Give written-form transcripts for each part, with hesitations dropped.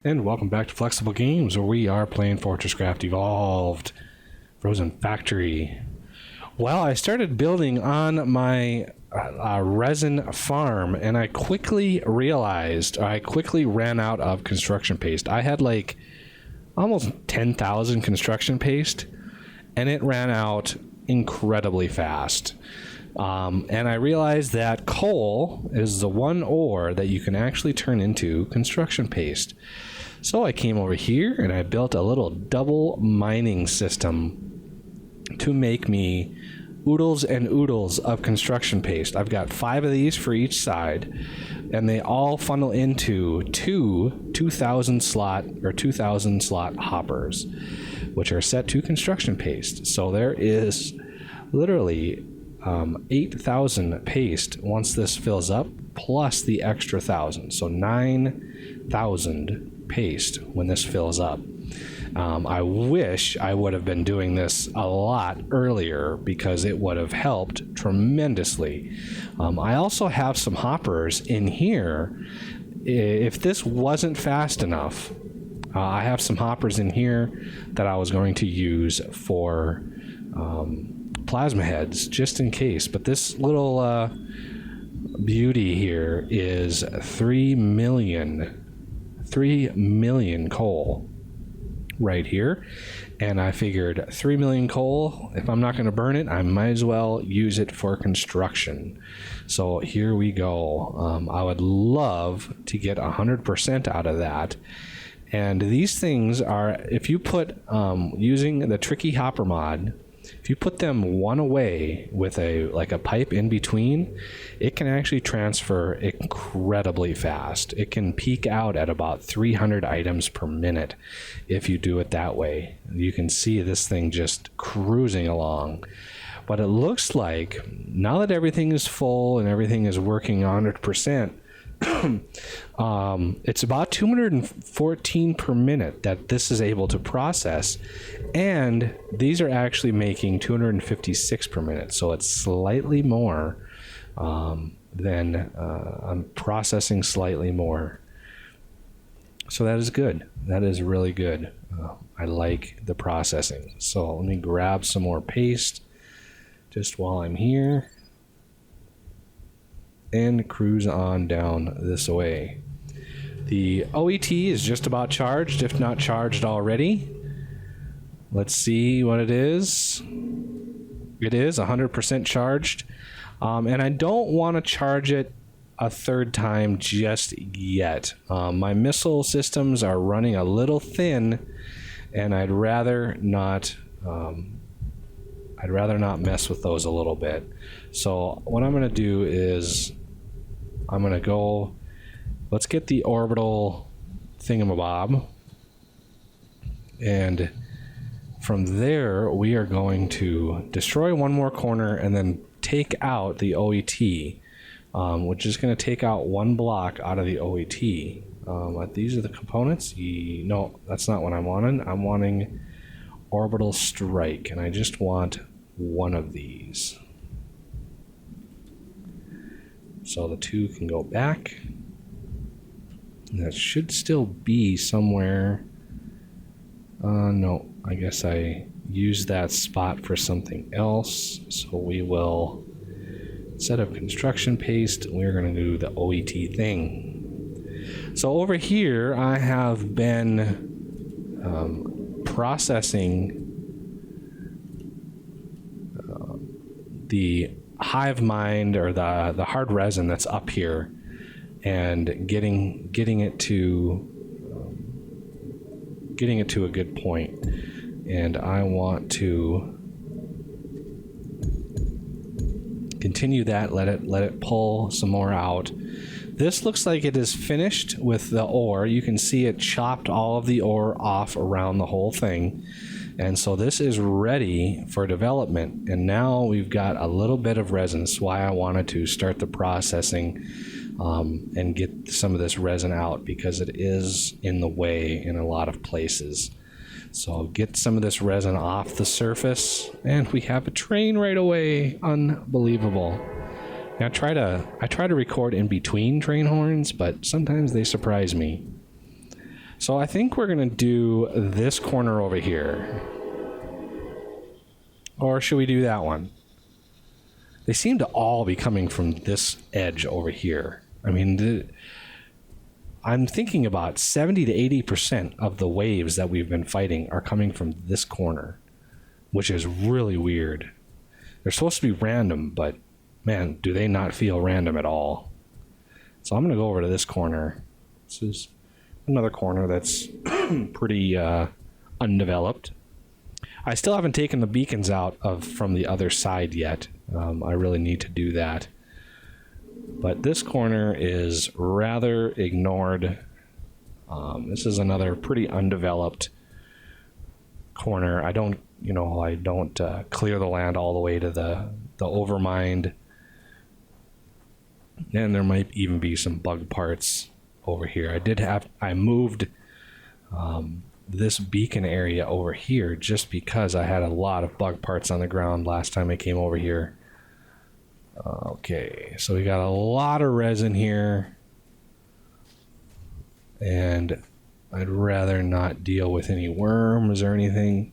And welcome back to Flexible Games, where we are playing FortressCraft Evolved Frozen Factory. Well, I started building on my resin farm, and I quickly ran out of construction paste. I had like almost 10,000 construction paste, and it ran out incredibly fast. And I realized that coal is the one ore that you can actually turn into construction paste. So I came over here and I built a little double mining system to make me oodles and oodles of construction paste. I've got 5 of these for each side, and they all funnel into two 2,000 slot hoppers, which are set to construction paste. So there is literally 8,000 paste once this fills up, plus the extra 1,000, so 9,000 paste when this fills up. I wish I would have been doing this a lot earlier, because it would have helped tremendously. I also have some hoppers in here. If this wasn't fast enough, I have some hoppers in here that I was going to use for plasma heads, just in case. But this little beauty here is 3 million coal right here, and I figured 3 million coal, if I'm not going to burn it, I might as well use it for construction. So here we go. I would love to get 100% out of that. And these things are, if you put using the tricky hopper mod, if you put them one away with a pipe in between, it can actually transfer incredibly fast. It can peak out at about 300 items per minute if you do it that way. You can see this thing just cruising along. But it looks like now that everything is full and everything is working 100%, it's about 214 per minute that this is able to process, and these are actually making 256 per minute, so it's slightly more than I'm processing slightly more. So that is good. That is really good. I like the processing. So let me grab some more paste just while I'm here and cruise on down this way. The OET is just about charged, if not charged already. Let's see what it is. It is 100% charged. And I don't want to charge it a third time just yet. My missile systems are running a little thin, and I'd rather not mess with those a little bit. So what I'm going to do is I'm going to go, let's get the orbital thingamabob, and from there we are going to destroy one more corner and then take out the OET, which is going to take out one block out of the OET. These are the components. No, that's not what I'm wanting. I'm wanting orbital strike, and I just want one of these. So the 2 can go back. That should still be somewhere. No, I guess I used that spot for something else. So we will, instead of construction paste, we're going to do the OET thing. So over here, I have been processing the hive mind, or the hard resin that's up here, and getting it to a good point. And I want to continue that, let it pull some more out. This looks like it is finished with the ore. You can see it chopped all of the ore off around the whole thing. And so this is ready for development. And now we've got a little bit of resin. That's why I wanted to start the processing and get some of this resin out, because it is in the way in a lot of places. So get some of this resin off the surface, and we have a train right away. Unbelievable. Now I try to record in between train horns, but sometimes they surprise me. So I think we're going to do this corner over here. Or should we do that one? They seem to all be coming from this edge over here. I mean, I'm thinking about 70 to 80% of the waves that we've been fighting are coming from this corner, which is really weird. They're supposed to be random, but man, do they not feel random at all. So I'm going to go over to this corner. This is another corner that's pretty undeveloped. I still haven't taken the beacons out from the other side yet. I really need to do that. But this corner is rather ignored. This is another pretty undeveloped corner. I don't clear the land all the way to the overmined. And there might even be some bug parts over here. I moved this beacon area over here just because I had a lot of bug parts on the ground last time I came over here. Okay, so we got a lot of resin here, and I'd rather not deal with any worms or anything.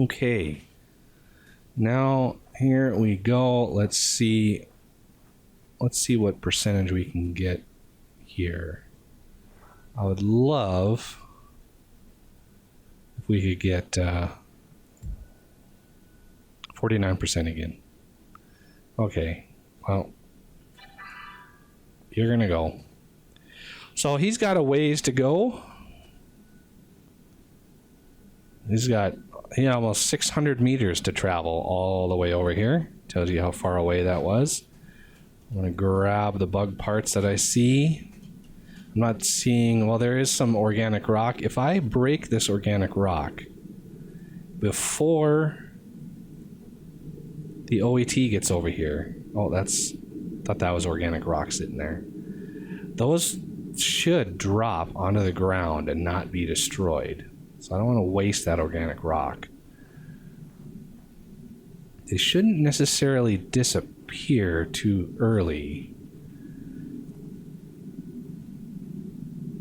Okay, now here we go. Let's see what percentage we can get here. I would love if we could get 49% again. Okay, well, you're gonna go. So he's got a ways to go. He's got almost 600 meters to travel all the way over here. Tells you how far away that was. I'm going to grab the bug parts that I see. I'm not seeing... Well, there is some organic rock. If I break this organic rock before the OET gets over here... Oh, thought that was organic rock sitting there. Those should drop onto the ground and not be destroyed. So I don't want to waste that organic rock. They shouldn't necessarily disappear too early.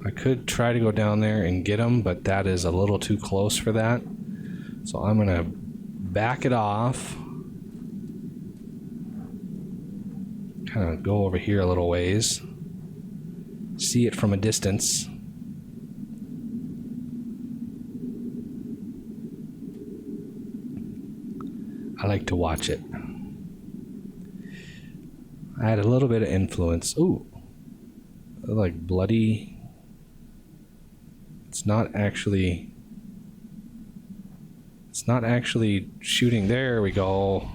I could try to go down there and get them, but that is a little too close for that. So I'm going to back it off. Kind of go over here a little ways. See it from a distance. I like to watch it. I had a little bit of influence. Ooh, like bloody. It's not actually shooting. There we go.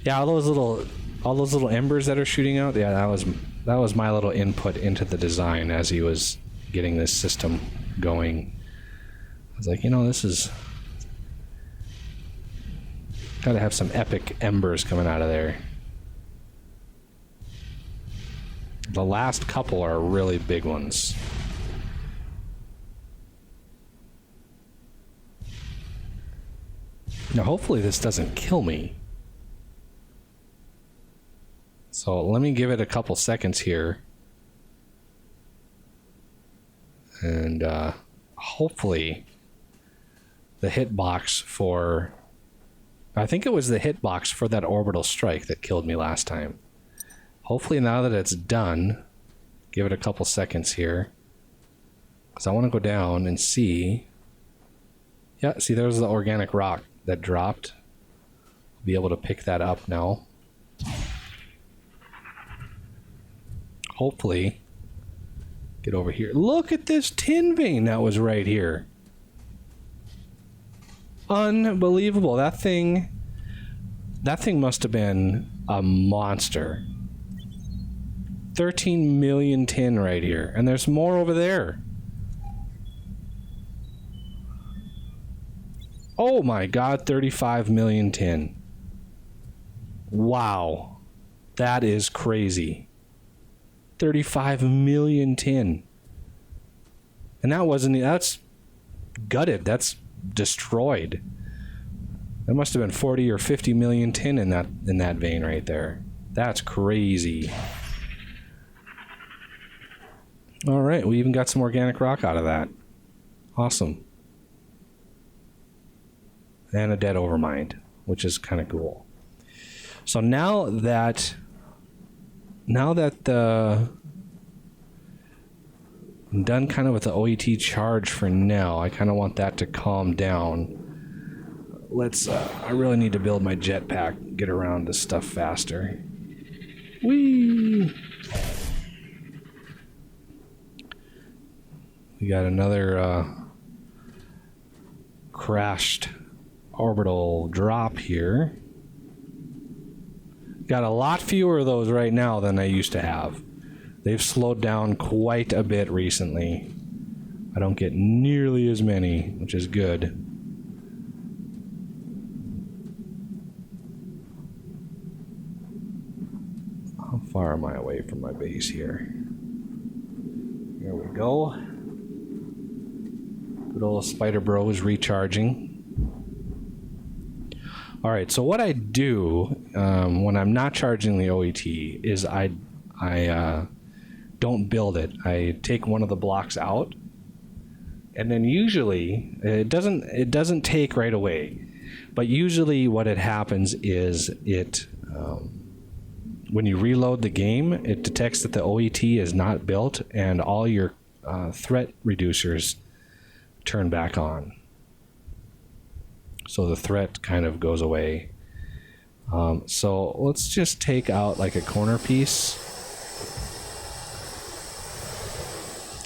Yeah, all those little embers that are shooting out. Yeah, that was my little input into the design as he was getting this system going. I was like, this is... Gotta have some epic embers coming out of there. The last couple are really big ones. Now, hopefully this doesn't kill me. So let me give it a couple seconds here. And hopefully... the hitbox for... I think it was the hitbox for that orbital strike that killed me last time. Hopefully now that it's done, give it a couple seconds here. Because I want to go down and see... Yeah, see there's the organic rock that dropped. I'll be able to pick that up now. Hopefully. Get over here. Look at this tin vein that was right here. Unbelievable. That thing must have been a monster. 13 million tin right here. And there's more over there. Oh my god, 35 million tin. Wow. That is crazy. 35 million tin. And that's gutted. That's destroyed. There must have been 40 or 50 million tin in that vein right there. That's crazy. All right, we even got some organic rock out of that. Awesome. And a dead overmind, which is kind of cool. So now that I'm done kind of with the OET charge for now, I kind of want that to calm down. I really need to build my jetpack, get around this stuff faster. Whee! We got another crashed orbital drop here. Got a lot fewer of those right now than I used to have. They've slowed down quite a bit recently. I don't get nearly as many, which is good. How far am I away from my base here? There we go. Good old Spider Bro is recharging. All right, so what I do when I'm not charging the OET is I don't build it. I take one of the blocks out, and then usually it doesn't take right away. But usually what it happens is when you reload the game, it detects that the OET is not built, and all your threat reducers turn back on. So the threat kind of goes away. So let's just take out like a corner piece.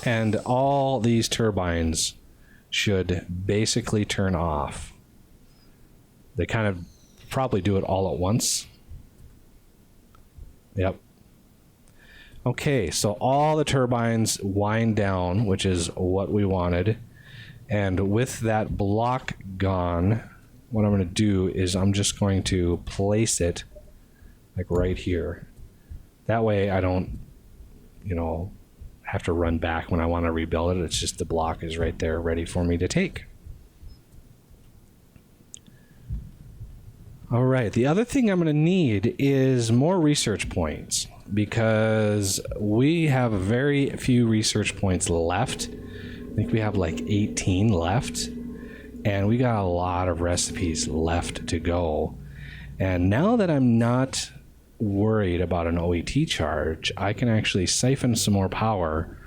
And all these turbines should basically turn off. They kind of probably do it all at once. Yep. Okay, so all the turbines wind down, which is what we wanted. And with that block gone, what I'm going to do is I'm just going to place it like right here. That way I don't, have to run back when I want to rebuild it. It's just the block is right there ready for me to take. All right, the other thing I'm going to need is more research points, because we have very few research points left. I think we have like 18 left, and we got a lot of recipes left to go. And now that I'm not worried about an OET charge, I can actually siphon some more power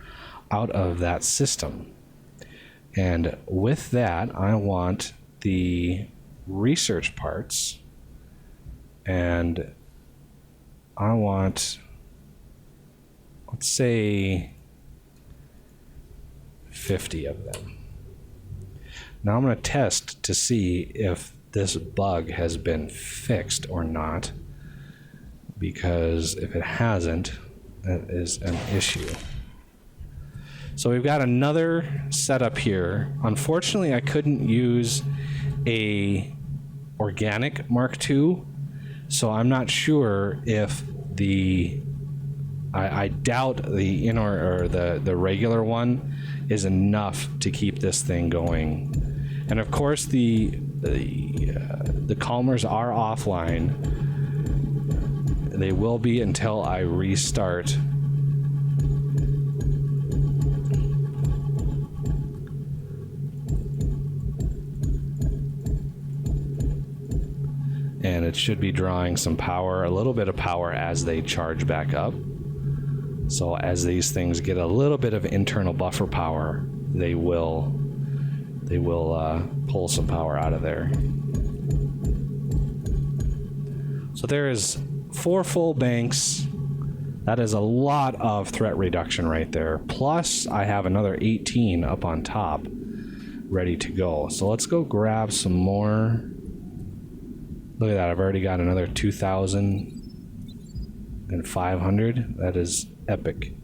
out of that system. And with that, I want the research parts, and I want, let's say, 50 of them. Now I'm going to test to see if this bug has been fixed or not, because if it hasn't, that is an issue. So we've got another setup here. Unfortunately, I couldn't use a organic Mark II, so I'm not sure if I doubt the the regular one is enough to keep this thing going. And of course the calmers are offline. They will be until I restart. And it should be drawing some power, a little bit of power as they charge back up. So as these things get a little bit of internal buffer power, they will pull some power out of there. So there is 4 full banks. That is a lot of threat reduction right there. Plus I have another 18 up on top ready to go. So let's go grab some more. Look at that, I've already got another 2,500. That is epic.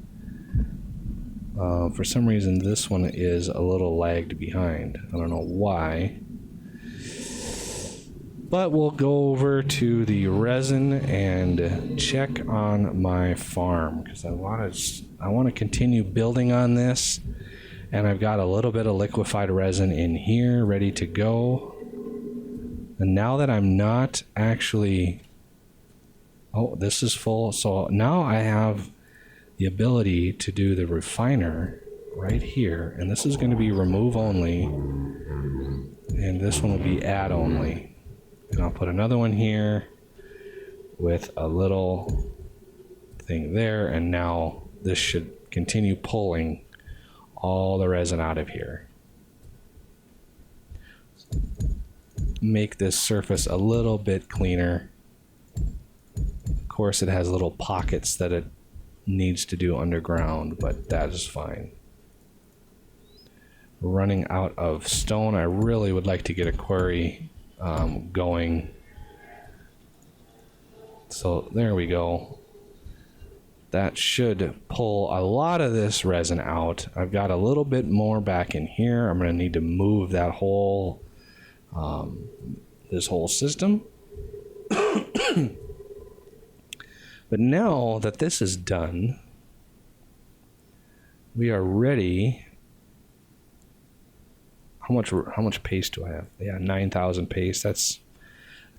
For some reason this one is a little lagged behind. I don't know why. But we'll go over to the resin and check on my farm, because I want to continue building on this, and I've got a little bit of liquefied resin in here ready to go. And now that I'm not actually, oh, this is full. So now I have the ability to do the refiner right here. And this is going to be remove only. And this one will be add only. And I'll put another one here with a little thing there. And now this should continue pulling all the resin out of here. Make this surface a little bit cleaner. Of course, it has little pockets that it needs to do underground, but that is fine. Running out of stone. I really would like to get a quarry going. So there we go. That should pull a lot of this resin out. I've got a little bit more back in here. I'm going to need to move that whole this whole system. But now that this is done, we are ready. How much paste do I have? Yeah, 9,000 paste. That's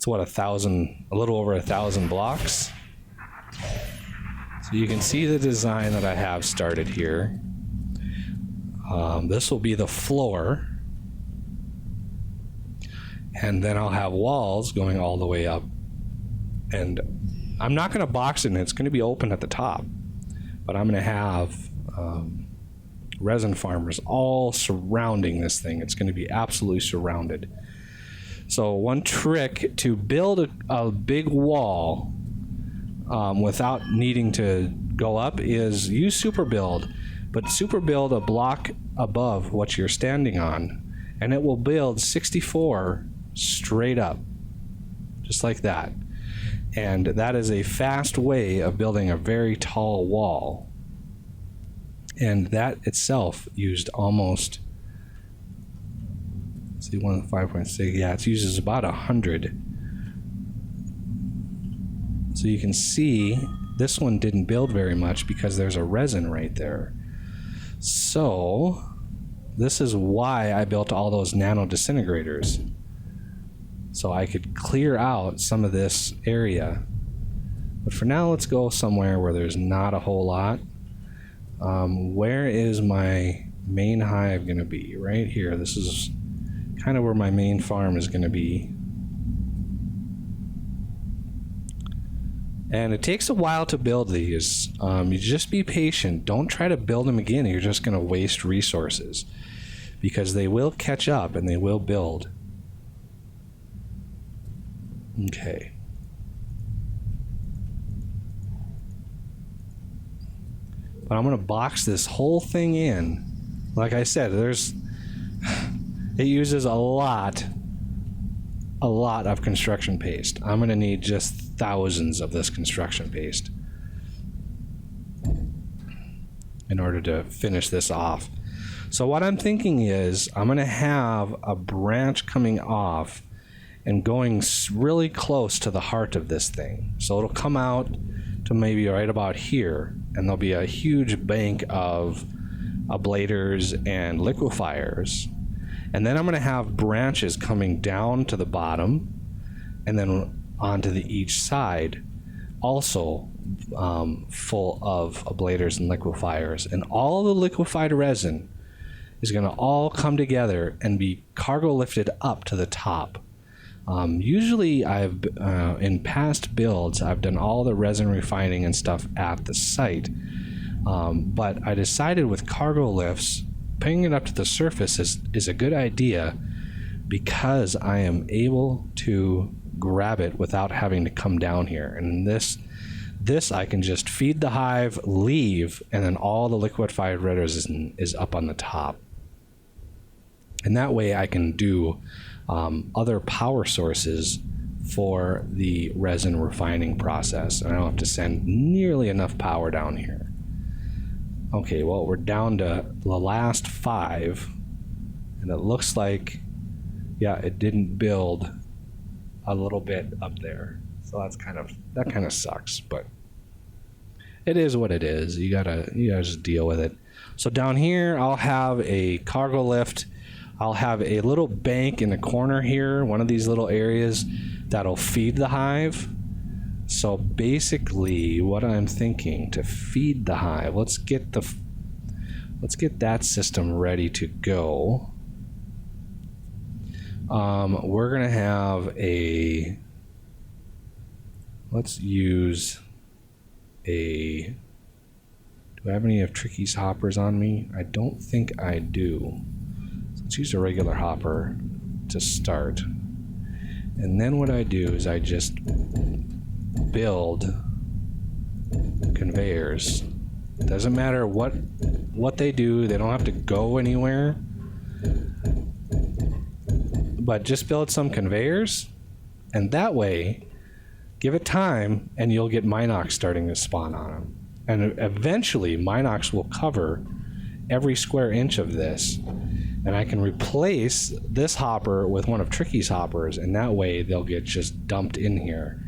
what, 1,000, a little over 1,000 blocks. So you can see the design that I have started here. This will be the floor. And then I'll have walls going all the way up. And I'm not going to box it in. It's going to be open at the top. But I'm going to have resin farmers all surrounding this thing. It's going to be absolutely surrounded. So one trick to build a big wall without needing to go up is use super build. But super build a block above what you're standing on. And it will build 64 straight up, just like that. And that is a fast way of building a very tall wall. And that itself used almost, let's see, 5.6, yeah, it uses about 100. So you can see this one didn't build very much because there's a resin right there. So this is why I built all those nano disintegrators. So I could clear out some of this area. But for now, let's go somewhere where there's not a whole lot. Where is my main hive going to be? Right here. This is kind of where my main farm is going to be. And it takes a while to build these. You just be patient. Don't try to build them again. You're just going to waste resources. Because they will catch up and they will build. Okay. But I'm going to box this whole thing in. Like I said, it uses a lot of construction paste. I'm going to need just thousands of this construction paste in order to finish this off. So what I'm thinking is I'm going to have a branch coming off and going really close to the heart of this thing. So it'll come out to maybe right about here, and there'll be a huge bank of ablators and liquefiers. And then I'm going to have branches coming down to the bottom and then onto each side, also full of ablators and liquefiers. And all the liquefied resin is going to all come together and be cargo lifted up to the top. Usually in past builds, I've done all the resin refining and stuff at the site. But I decided with cargo lifts, bringing it up to the surface is a good idea because I am able to grab it without having to come down here. And this I can just feed the hive, leave, and then all the liquefied resin is up on the top. And that way I can do other power sources for the resin refining process. And I don't have to send nearly enough power down here. Okay, well, we're down to the last 5. And it looks like, yeah, it didn't build a little bit up there. So that kind of sucks, but it is what it is. You gotta just deal with it. So down here, I'll have a cargo lift I'll have a little bank in the corner here, one of these little areas that'll feed the hive. So basically what I'm thinking to feed the hive, let's get that system ready to go. We're gonna have let's use do I have any of Tricky's hoppers on me? I don't think I do. So let's use a regular hopper to start. And then what I do is I just build conveyors. Doesn't matter what they do, they don't have to go anywhere. But just build some conveyors, and that way, give it time, and you'll get Minox starting to spawn on them. And eventually, Minox will cover every square inch of this, and I can replace this hopper with one of Tricky's hoppers, and that way they'll get just dumped in here.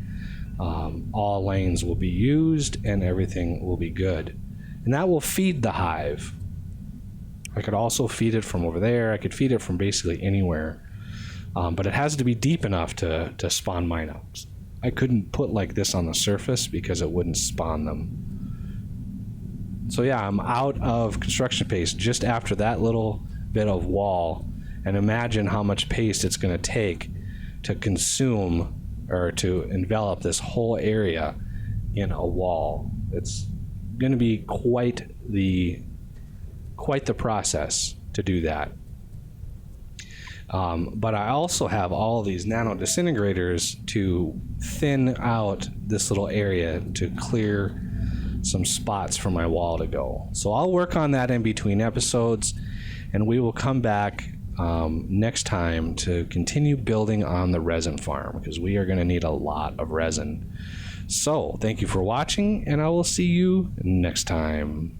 All lanes will be used, and everything will be good. And that will feed the hive. I could also feed it from over there. I could feed it from basically anywhere. But it has to be deep enough to spawn Minox. I couldn't put like this on the surface because it wouldn't spawn them. So yeah, I'm out of construction paste just after that little bit of wall. And imagine how much paste it's going to take to consume or to envelop this whole area in a wall. It's going to be quite the process to do that. But I also have all of these nano disintegrators to thin out this little area to clear some spots for my wall to go. So I'll work on that in between episodes, and we will come back next time to continue building on the resin farm, because we are going to need a lot of resin. So thank you for watching, and I will see you next time.